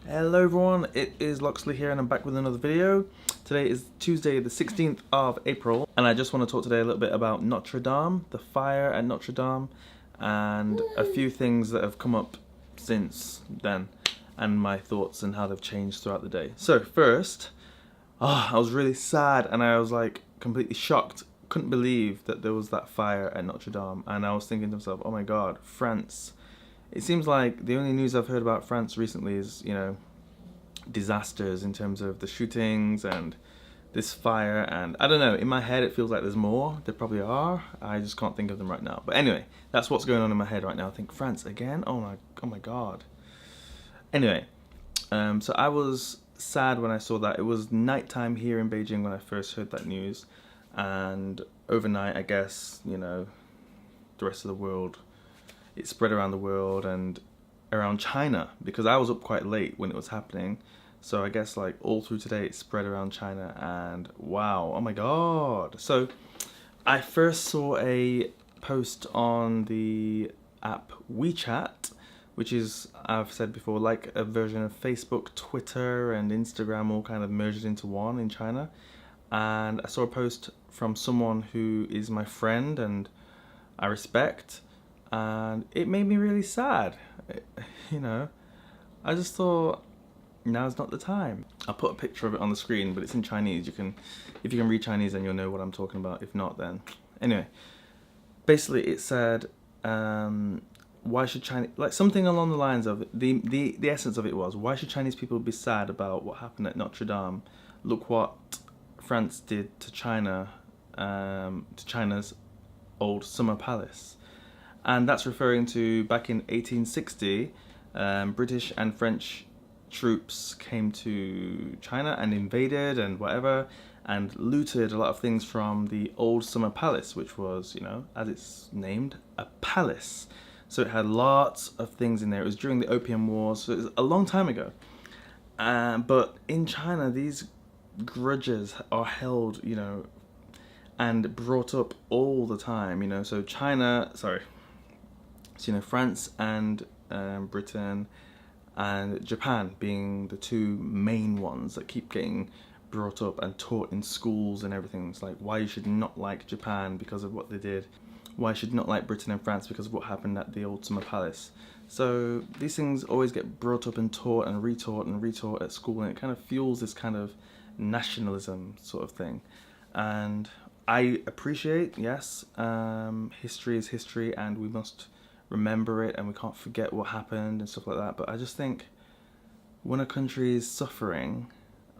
Hello everyone, it is Locksley here and I'm back with another video. Today is Tuesday the 16th of April and I just want to talk today a little bit about Notre-Dame, the fire at Notre-Dame, and a few things that have come up since then and my thoughts and how they've changed throughout the day. So first, I was really sad and I was like completely shocked. Couldn't believe that there was that fire at Notre-Dame, and I was thinking to myself, oh my god, France. It seems like the only news I've heard about France recently is, disasters in terms of the shootings and this fire, and I don't know, in my head it feels like there's more. There probably are. I just can't think of them right now. But anyway, that's what's going on in my head right now. I think France again? Oh my god. Anyway, so I was sad when I saw that. It was nighttime here in Beijing when I first heard that news, and overnight, I guess, the rest of the world, it spread around the world and around China, because I was up quite late when it was happening. So I guess like all through today it spread around China, and wow, oh my god. So I first saw a post on the app WeChat, which is, I've said before, like a version of Facebook, Twitter and Instagram all kind of merged into one in China. And I saw a post from someone who is my friend and I respect, and it made me really sad. I just thought, now's not the time. I'll put a picture of it on the screen, but it's in Chinese. If you can read Chinese, then you'll know what I'm talking about. If not, then anyway. Basically, it said, why should Chinese, like something along the lines of the essence of it was, why should Chinese people be sad about what happened at Notre Dame? Look what France did to China, to China's old summer palace. And that's referring to back in 1860, British and French troops came to China and invaded and whatever, and looted a lot of things from the old summer palace, which was, as it's named, a palace. So it had lots of things in there. It was during the Opium Wars, so it was a long time ago. But in China, these grudges are held, and brought up all the time, so France and Britain and Japan being the two main ones that keep getting brought up and taught in schools and everything. It's like, why you should not like Japan because of what they did, why you should not like Britain and France because of what happened at the old summer palace. So these things always get brought up and taught and retaught at school, and it kind of fuels this kind of nationalism sort of thing. And I appreciate, yes, history is history and we must remember it and we can't forget what happened and stuff like that. But I just think when a country is suffering,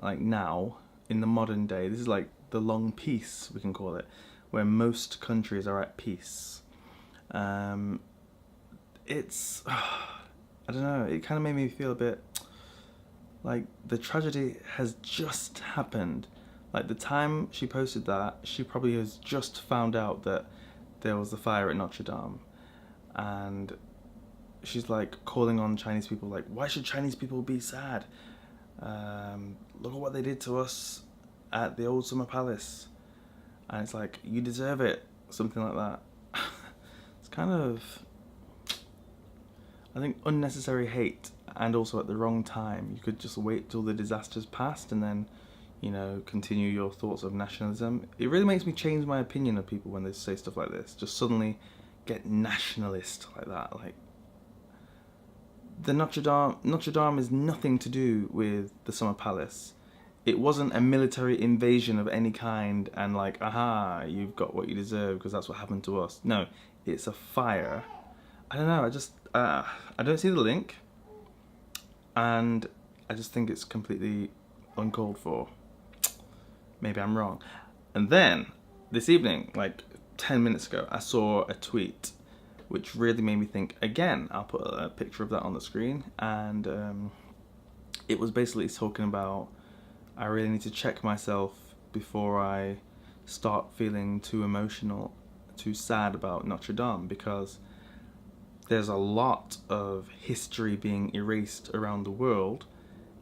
like now, in the modern day, this is like the long peace, we can call it, where most countries are at peace. It's, I don't know, it kind of made me feel a bit like the tragedy has just happened. Like the time she posted that, she probably has just found out that there was a fire at Notre Dame. And she's like calling on Chinese people, like, why should Chinese people be sad? Look at what they did to us at the old summer palace. And it's like, you deserve it, something like that. It's kind of, I think, unnecessary hate, and also at the wrong time. You could just wait till the disaster's passed and then, continue your thoughts of nationalism. It really makes me change my opinion of people when they say stuff like this. Just suddenly get nationalist like that. Like, the Notre Dame is nothing to do with the summer palace. It wasn't a military invasion of any kind and like, aha, you've got what you deserve because that's what happened to us. No, it's a fire. I don't know, I don't see the link, and I just think it's completely uncalled for. Maybe I'm wrong. And then this evening, like 10 minutes ago, I saw a tweet which really made me think again. I'll put a picture of that on the screen, and it was basically talking about, I really need to check myself before I start feeling too emotional, too sad about Notre Dame, because there's a lot of history being erased around the world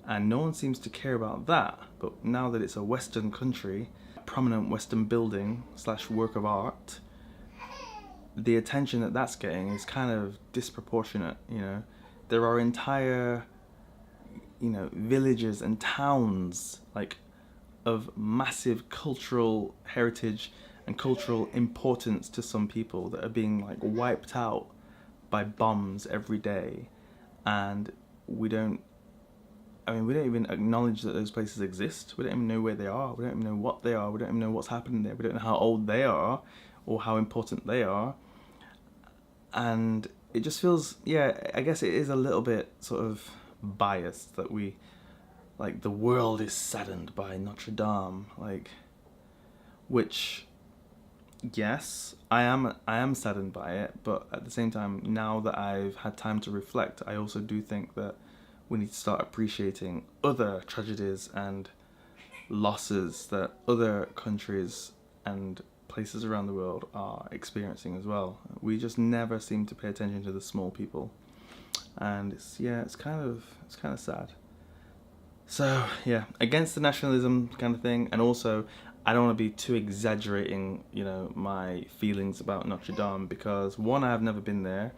and no one seems to care about that. But now that it's a Western country, a prominent Western building / work of art, the attention that that's getting is kind of disproportionate. There are entire you know, villages and towns, like, of massive cultural heritage and cultural importance to some people that are being like wiped out by bombs every day, and we don't even acknowledge that those places exist. We don't even know where they are. We don't even know what they are. We don't even know what's happening there. We don't know how old they are or how important they are. And it just feels, yeah, I guess it is a little bit sort of biased that we, like, the world is saddened by Notre-Dame, like, which, yes, I am saddened by it, but at the same time, now that I've had time to reflect, I also do think that we need to start appreciating other tragedies and losses that other countries and places around the world are experiencing as well. We just never seem to pay attention to the small people, and it's kind of sad. So yeah, against the nationalism kind of thing, and also I don't want to be too exaggerating, you know, my feelings about Notre Dame, because one, I have never been there.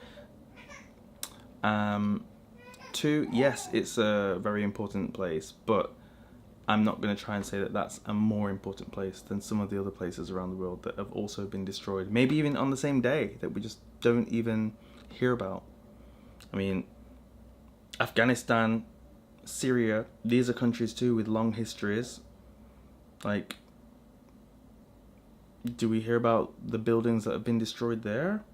Two, yes, it's a very important place, but I'm not going to try and say that that's a more important place than some of the other places around the world that have also been destroyed. Maybe even on the same day, that we just don't even hear about. I mean, Afghanistan, Syria, these are countries too with long histories. Like, do we hear about the buildings that have been destroyed there?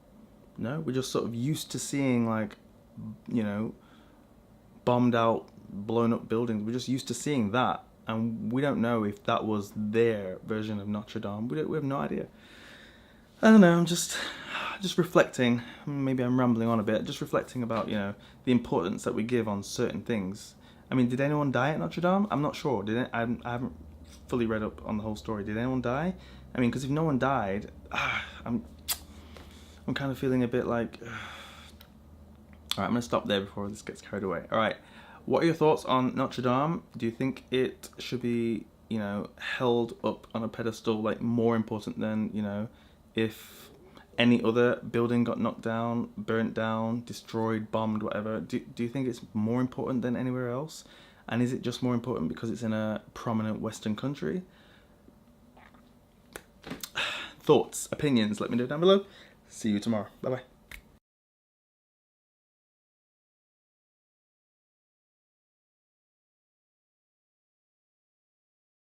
No, we're just sort of used to seeing, like, you know, bombed out, blown up buildings. We're just used to seeing that, and we don't know if that was their version of Notre Dame. We have no idea. I don't know, I'm just reflecting. Maybe I'm rambling on a bit, just reflecting about, you know, the importance that we give on certain things. I mean, did anyone die at Notre Dame? I'm not sure. I haven't fully read up on the whole story. Did anyone die? I mean, because if no one died, I'm kind of feeling a bit like... Alright, I'm going to stop there before this gets carried away. Alright, what are your thoughts on Notre Dame? Do you think it should be, you know, held up on a pedestal, like, more important than, you know, if any other building got knocked down, burnt down, destroyed, bombed, whatever? Do you think it's more important than anywhere else? And is it just more important because it's in a prominent Western country? Thoughts, opinions, let me know down below. See you tomorrow. Bye-bye.